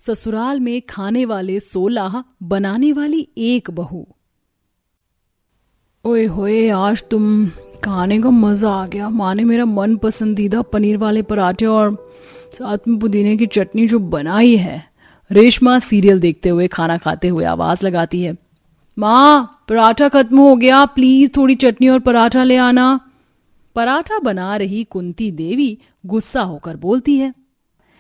ससुराल में खाने वाले 16, बनाने वाली 1 बहू। ओए होए, आज तुम खाने का मजा आ गया। माँ ने मेरा मन पसंदीदा पनीर वाले पराठे और साथ में पुदीने की चटनी जो बनाई है। रेशमा सीरियल देखते हुए खाना खाते हुए आवाज लगाती है, माँ पराठा खत्म हो गया, प्लीज थोड़ी चटनी और पराठा ले आना। पराठा बना रही कुंती देवी गुस्सा होकर बोलती है,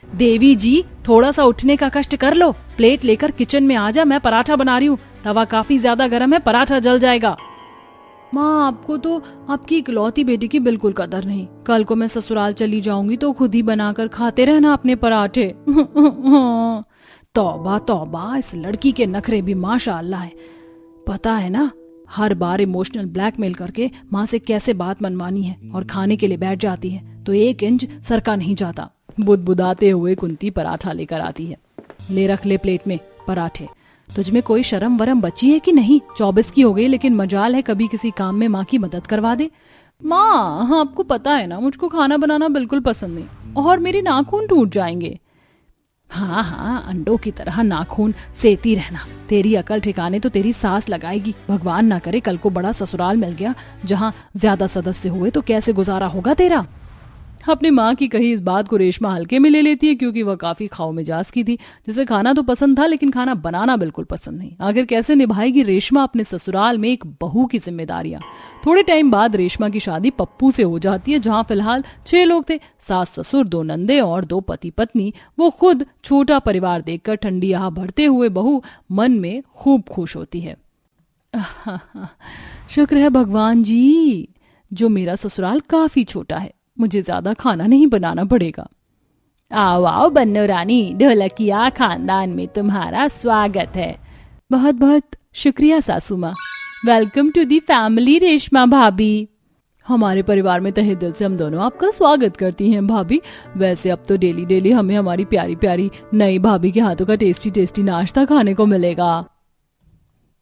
देवी जी थोड़ा सा उठने का कष्ट कर लो, प्लेट लेकर किचन में आ जा, मैं पराठा बना रही हूँ, तवा काफी ज्यादा गर्म है, पराठा जल जाएगा। माँ आपको तो आपकी इकलौती बेटी की बिल्कुल कदर नहीं। कल को मैं ससुराल चली जाऊंगी तो खुद ही बनाकर खाते रहना अपने पराठे। तौबा तौबा, इस लड़की के नखरे भी माशाअल्लाह है। पता है ना, हर बार इमोशनल ब्लैकमेल करके माँ से कैसे बात मनवानी है और खाने के लिए बैठ जाती है तो 1 इंच सर का नहीं जाता। बुदबुदाते हुए कुंती पराठा लेकर आती है। ले रख ले प्लेट में पराठे। तुझ में कोई शर्म वरम बची है कि नहीं? 24 की हो गई लेकिन मजाल है कभी किसी काम में माँ की मदद करवा दे। माँ आपको पता है ना, मुझको खाना बनाना बिल्कुल पसंद नहीं और मेरे नाखून टूट जाएंगे। हाँ हाँ, अंडों की तरह नाखून सेती रहना। तेरी अकल ठिकाने तो तेरी सास लगाएगी। भगवान ना करे कल को बड़ा ससुराल मिल गया जहाँ ज्यादा सदस्य हुए तो कैसे गुजारा होगा तेरा। अपनी माँ की कही इस बात को रेशमा हल्के में ले लेती है क्योंकि वह काफी खाओ मिजाज की थी, जिसे खाना तो पसंद था लेकिन खाना बनाना बिल्कुल पसंद नहीं। आखिर कैसे निभाएगी रेशमा अपने ससुराल में एक बहू की जिम्मेदारियां। थोड़े टाइम बाद रेशमा की शादी पप्पू से हो जाती है, जहाँ फिलहाल 6 लोग थे, सास ससुर, 2 नंदे और 2 पति पत्नी। वो खुद छोटा परिवार देखकर ठंडी आह भरते हुए बहू मन में खूब खुश होती है। शुक्र है भगवान जी जो मेरा ससुराल काफी छोटा है, मुझे ज्यादा खाना नहीं बनाना पड़ेगा। आओ आओ बन्नो रानी, ढोलकिया खानदान में तुम्हारा स्वागत है। बहुत बहुत शुक्रिया सासू माँ। Welcome to the family Reshma भाभी। हमारे परिवार में तहे दिल से हम दोनों आपका स्वागत करती हैं भाभी। वैसे अब तो डेली डेली हमें हमारी प्यारी प्यारी नई भाभी के हाथों का टेस्टी टेस्टी नाश्ता खाने को मिलेगा।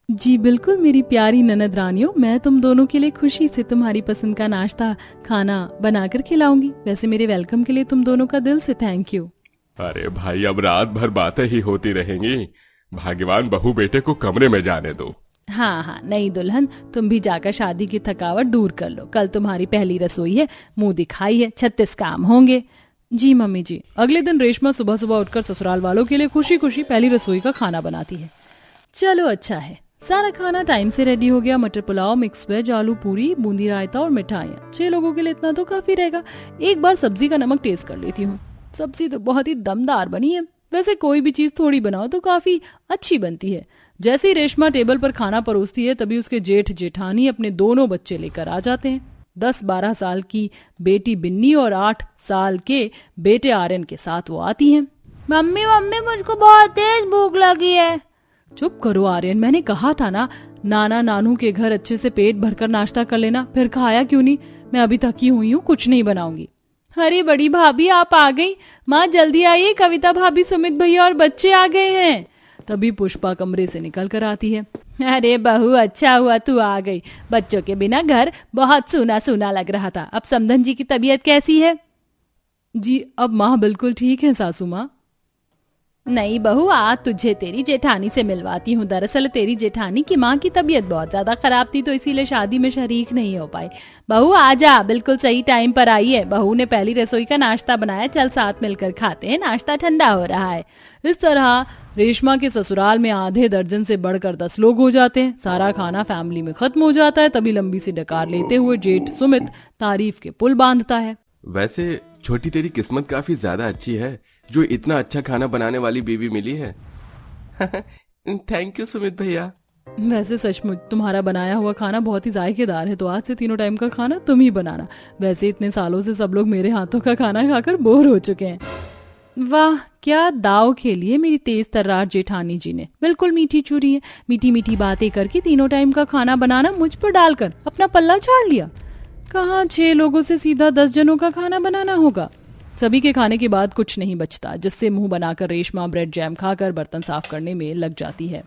जी बिल्कुल मेरी प्यारी ननद रानियों, मैं तुम दोनों के लिए खुशी से तुम्हारी पसंद का नाश्ता खाना बनाकर खिलाऊंगी। वैसे मेरे वेलकम के लिए तुम दोनों का दिल से थैंक यू। अरे भाई, अब रात भर बातें ही होती रहेंगी। भाग्यवान बहू बेटे को कमरे में जाने दो। हाँ हाँ, नई दुल्हन तुम भी जाकर शादी की थकावट दूर कर लो। कल तुम्हारी पहली रसोई है, मुंह दिखाई है, 36 काम होंगे। जी मम्मी जी। अगले दिन रेशमा सुबह सुबह उठकर ससुराल वालों के लिए खुशी खुशी पहली रसोई का खाना बनाती है। चलो अच्छा है, सारा खाना टाइम से रेडी हो गया। मटर पुलाव, मिक्स वेज, आलू पूरी, बूंदी रायता और मिठाइयाँ। 6 लोगों के लिए इतना तो काफी रहेगा। एक बार सब्जी का नमक टेस्ट कर लेती हूँ। सब्जी तो बहुत ही दमदार बनी है। वैसे कोई भी चीज थोड़ी बनाओ तो काफी अच्छी बनती है। जैसे ही रेशमा टेबल पर खाना परोसती है तभी उसके जेठ जेठानी अपने दोनों बच्चे लेकर आ जाते हैं। 10-12 साल की बेटी बिन्नी और 8 साल के बेटे आर्यन के साथ वो आती हैं। मम्मी मम्मी मुझको बहुत तेज भूख लगी है। चुप करो आर्यन, मैंने कहा था ना नाना नानू के घर अच्छे से पेट भरकर नाश्ता कर लेना, फिर खाया क्यों नहीं? मैं अभी थकी हुई हूँ, कुछ नहीं बनाऊंगी। अरे बड़ी भाभी आप आ गई। माँ जल्दी आइए, कविता भाभी, सुमित भैया और बच्चे आ गए हैं। तभी पुष्पा कमरे से निकल कर आती है। अरे बहू अच्छा हुआ तू आ गई, बच्चों के बिना घर बहुत सूना सूना लग रहा था। अब समधन जी की तबीयत कैसी है? जी अब माँ बिल्कुल ठीक है सासू माँ। नहीं बहू, आज तुझे तेरी जेठानी से मिलवाती हूँ। दरअसल तेरी जेठानी की माँ की तबीयत बहुत ज्यादा खराब थी तो इसीलिए शादी में शरीक नहीं हो पाई। बहू आजा, बिल्कुल सही टाइम पर आई है। बहू ने पहली रसोई का नाश्ता बनाया, चल साथ मिलकर खाते हैं, नाश्ता ठंडा हो रहा है। इस तरह रेशमा के ससुराल में आधे दर्जन से बढ़कर 10 लोग हो जाते हैं। सारा खाना फैमिली में खत्म हो जाता है। तभी लंबी सी डकार लेते हुए जेठ सुमित तारीफ के पुल बांधता है। वैसे छोटी तेरी किस्मत काफी ज्यादा अच्छी है जो इतना अच्छा खाना बनाने वाली बीवी मिली है। थैंक यू सुमित भैया। वैसे सचमुच तुम्हारा बनाया हुआ खाना बहुत ही जायकेदार है, तो आज से तीनों टाइम का खाना तुम ही बनाना। वैसे इतने सालों से सब लोग मेरे हाथों का खाना खाकर बोर हो चुके हैं। वाह क्या दाव खेली है मेरी तेज तर्रार जेठानी जी ने। बिल्कुल मीठी चूरी है, मीठी मीठी बातें करके तीनों टाइम का खाना बनाना मुझ पर डालकर अपना पल्ला झाड़ लिया। कहाँ 6 लोगों से सीधा 10 जनों का खाना बनाना होगा। सभी के खाने के बाद कुछ नहीं बचता, जिससे मुंह बनाकर रेशमा ब्रेड जैम खाकर बर्तन साफ करने में लग जाती है।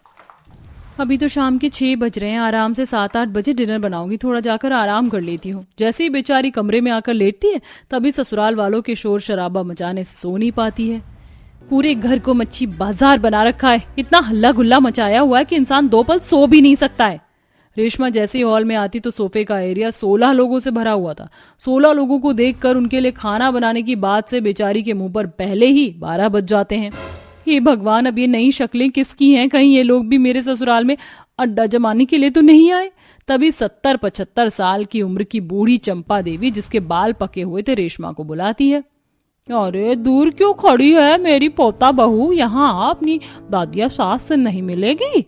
अभी तो शाम के 6 बज रहे हैं, आराम से 7-8 बजे डिनर बनाऊंगी, थोड़ा जाकर आराम कर लेती हूँ। जैसे ही बेचारी कमरे में आकर लेटती है तभी ससुराल वालों के शोर शराबा मचाने से सो नहीं पाती है। पूरे घर को मच्छी बाजार बना रखा है। इतना हल्ला गुल्ला मचाया हुआ है कि इंसान 2 पल सो भी नहीं सकता है। रेशमा जैसे ही हॉल में आती तो सोफे का एरिया 16 लोगों से भरा हुआ था। 16 लोगों को देखकर उनके लिए खाना बनाने की बात से बेचारी के मुंह पर पहले ही 12 बज जाते हैं। हे भगवान, अब ये नई शक्लें किसकी हैं? कहीं ये लोग भी मेरे ससुराल में अड्डा जमाने के लिए तो नहीं आए? तभी 70-75 साल की उम्र की बूढ़ी चंपा देवी, जिसके बाल पके हुए थे, रेशमा को बुलाती है। अरे दूर क्यों खड़ी है मेरी पोता बहू? यहाँ अपनी दादिया सास से नहीं मिलेगी?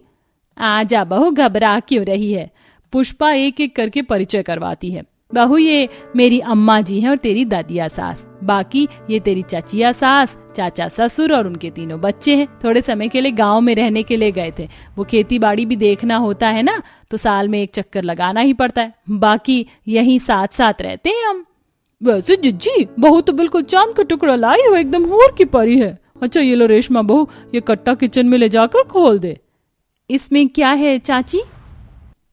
आजा बहू, घबरा क्यों रही है? पुष्पा एक एक करके परिचय करवाती है। बहू, ये मेरी अम्मा जी हैं और तेरी दादिया सास। बाकी ये तेरी चाचिया सास, चाचा ससुर और उनके 3 बच्चे हैं। थोड़े समय के लिए गांव में रहने के लिए गए थे। वो खेती बाड़ी भी देखना होता है ना, तो साल में एक चक्कर लगाना ही पड़ता है। बाकी यहीं साथ साथ रहते हैं हम। वैसे जिज्जी, बहू तो बिल्कुल चांद का टुकड़ा लाई हो, एकदम हूर की परी है। अच्छा ये लो रेशमा बहू, ये कट्टा किचन में ले जाकर खोल दे। इसमें क्या है चाची?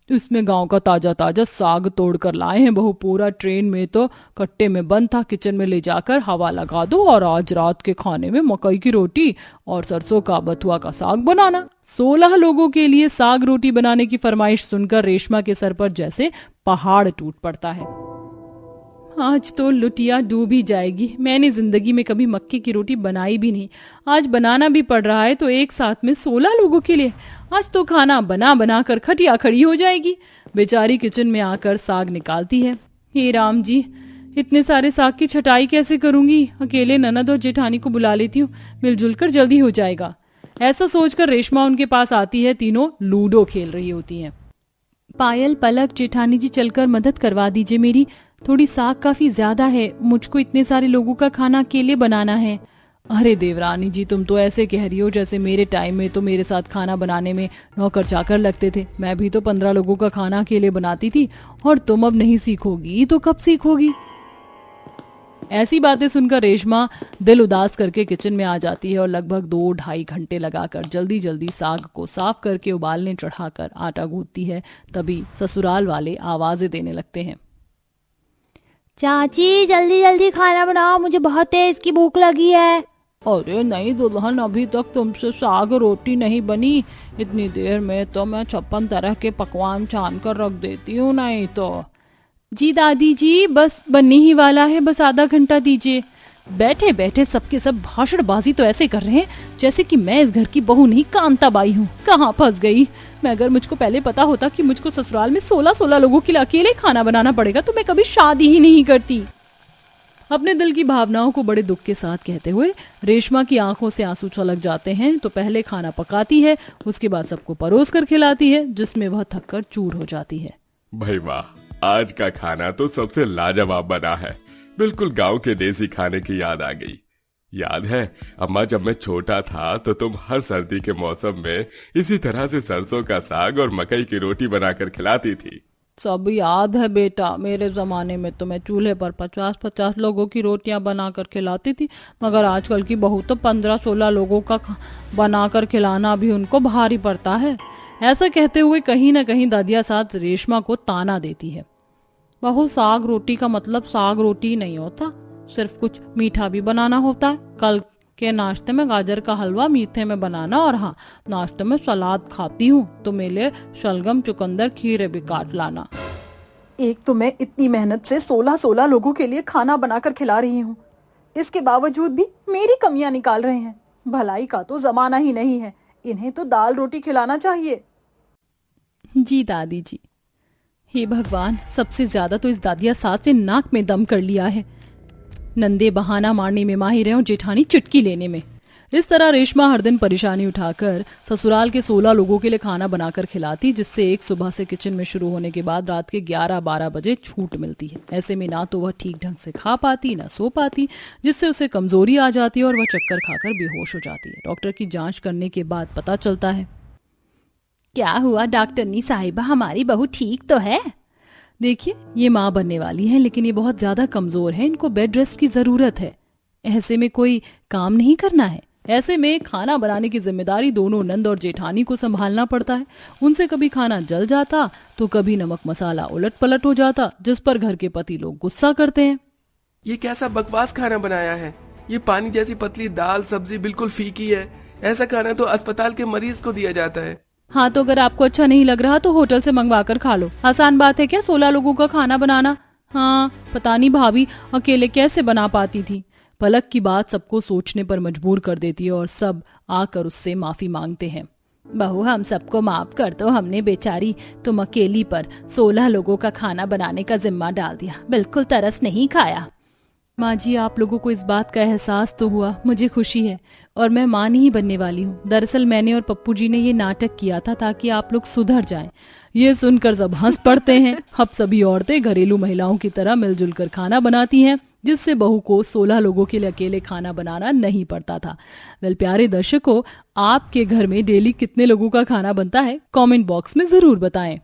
इसमें गांव का ताजा ताजा साग तोड़ कर लाए हैं बहू। पूरा ट्रेन में तो कट्टे में बंद था। किचन में ले जाकर हवा लगा दो और आज रात के खाने में मकई की रोटी और सरसों का बथुआ का साग बनाना। 16 लोगों के लिए साग रोटी बनाने की फरमाइश सुनकर रेशमा के सर पर जैसे पहाड़ टूट पड़ता है। आज तो लुटिया डूब ही जाएगी। मैंने जिंदगी में कभी मक्के की रोटी बनाई भी नहीं। आज बनाना भी पड़ रहा है तो एक साथ में 16 लोगों के लिए। आज तो खाना बना बना कर खटिया खड़ी हो जाएगी। बेचारी किचन में आकर साग निकालती है। हे राम जी, इतने सारे साग की छटाई कैसे करूंगी? अकेले ननद और जेठानी को बुला लेती हूँ, मिलजुल कर जल्दी हो जाएगा। ऐसा सोचकर रेशमा उनके पास आती है। तीनों लूडो खेल रही होती हैं। पायल, पलक, जेठानी जी चलकर मदद करवा दीजिए मेरी। थोड़ी साग काफी ज्यादा है, मुझको इतने सारे लोगों का खाना अकेले बनाना है। अरे देवरानी जी, तुम तो ऐसे कह रही हो जैसे मेरे टाइम में तो मेरे साथ खाना बनाने में नौकर चाकर लगते थे। मैं भी तो 15 लोगों का खाना अकेले बनाती थी। और तुम अब नहीं सीखोगी तो कब सीखोगी? ऐसी बातें सुनकर रेशमा दिल उदास करके किचन में आ जाती है और लगभग 2-2.5 घंटे लगाकर जल्दी जल्दी साग को साफ करके उबालने चढ़ाकर आटा गूंथती है। तभी ससुराल वाले आवाजें देने लगते हैं। चाची जल्दी जल्दी खाना बनाओ, मुझे बहुत तेज की भूख लगी है। अरे नहीं दुल्हन, अभी तक तुमसे साग रोटी नहीं बनी। इतनी देर में तो मैं 56 तरह के पकवान छान कर रख देती हूँ। नहीं तो जी दादी जी, बस बनने ही वाला है, बस आधा घंटा दीजिए। बैठे बैठे सबके सब भाषणबाजी तो ऐसे कर रहे हैं जैसे कि मैं इस घर की बहू नहीं कांताबाई हूँ। कहाँ फंस गई मैं? अगर मुझको पहले पता होता कि मुझको ससुराल में 16-16 लोगों के लिए अकेले खाना बनाना पड़ेगा तो मैं कभी शादी ही नहीं करती। अपने दिल की भावनाओं को बड़े दुख के साथ कहते हुए रेशमा की आंखों से आंसू छलक जाते हैं। तो पहले खाना पकाती है, उसके बाद सबको परोस कर खिलाती है, जिसमें वह थककर चूर हो जाती है। भाई वाह, आज का खाना तो सबसे लाजवाब बना है। बिल्कुल गांव के देसी खाने की याद आ गई। याद है अम्मा, जब मैं छोटा था तो तुम हर सर्दी के मौसम में इसी तरह से सरसों का साग और मकई की रोटी बनाकर खिलाती थी। सब याद है बेटा, मेरे जमाने में तो मैं चूल्हे पर 50-50 लोगों की रोटियां बनाकर खिलाती थी, मगर आजकल की बहू तो 15-16 लोगों का बनाकर खिलाना भी उनको भारी पड़ता है। ऐसा कहते हुए कहीं न कहीं दादिया साथ रेशमा को ताना देती है। बहू, साग रोटी का मतलब साग रोटी नहीं होता, सिर्फ कुछ मीठा भी बनाना होता है। कल के नाश्ते में गाजर का हलवा मीठे में बनाना, और हाँ, नाश्ते में सलाद खाती हूँ तो मेरे लिए शलगम, चुकंदर, खीरे भी काट लाना। एक तो मैं इतनी मेहनत से 16-16 लोगों के लिए खाना बनाकर खिला रही हूँ, इसके बावजूद भी मेरी कमियां निकाल रहे हैं। भलाई का तो जमाना ही नहीं है, इन्हें तो दाल रोटी खिलाना चाहिए। जी दादी जी। हे भगवान, सबसे ज्यादा तो इस दादिया सास ने नाक में दम कर लिया है। नंदे बहाना मारने में माहिर है और जेठानी चुटकी लेने में। इस तरह रेशमा हर दिन परेशानी उठाकर ससुराल के 16 लोगों के लिए खाना बनाकर खिलाती, जिससे एक सुबह से किचन में शुरू होने के बाद रात के 11-12 बजे छूट मिलती है। ऐसे में ना तो वह ठीक ढंग से खा पाती, ना सो पाती, जिससे उसे कमजोरी आ जाती है और वह चक्कर खाकर बेहोश हो जाती है। डॉक्टर की जांच करने के बाद पता चलता है। क्या हुआ डॉक्टरनी साहिबा, हमारी बहू ठीक तो है? देखिए, ये माँ बनने वाली है, लेकिन ये बहुत ज्यादा कमजोर है, इनको बेड रेस्ट की जरूरत है। ऐसे में कोई काम नहीं करना है। ऐसे में खाना बनाने की जिम्मेदारी दोनों नंद और जेठानी को संभालना पड़ता है। उनसे कभी खाना जल जाता तो कभी नमक मसाला उलट पलट हो जाता, जिस पर घर के पति लोग गुस्सा करते हैं। ये कैसा बकवास खाना बनाया है? ये पानी जैसी पतली दाल सब्जी बिल्कुल फीकी है। ऐसा खाना तो अस्पताल के मरीज को दिया जाता है। हाँ तो अगर आपको अच्छा नहीं लग रहा तो होटल से मंगवा कर खा लो। आसान बात है क्या 16 लोगों का खाना बनाना। हाँ पता नहीं भाभी अकेले कैसे बना पाती थी। पलक की बात सबको सोचने पर मजबूर कर देती है और सब आकर उससे माफी मांगते हैं। बहू हम सबको माफ कर दो, हमने बेचारी तुम अकेली पर 16 लोगों का खाना बनाने का जिम्मा डाल दिया। बिल्कुल तरस नहीं खाया। माँ जी आप लोगों को इस बात का एहसास तो हुआ, मुझे खुशी है और मैं माँ नहीं बनने वाली हूँ। दरअसल मैंने और पप्पू जी ने ये नाटक किया था ताकि आप लोग सुधर जाएं। ये सुनकर सब हंस पड़ते हैं। अब सभी औरतें घरेलू महिलाओं की तरह मिलजुल कर खाना बनाती हैं, जिससे बहू को 16 लोगों के लिए अकेले खाना बनाना नहीं पड़ता था। वेल प्यारे दर्शकों, आपके घर में डेली कितने लोगों का खाना बनता है कमेंट बॉक्स में जरूर बताएं।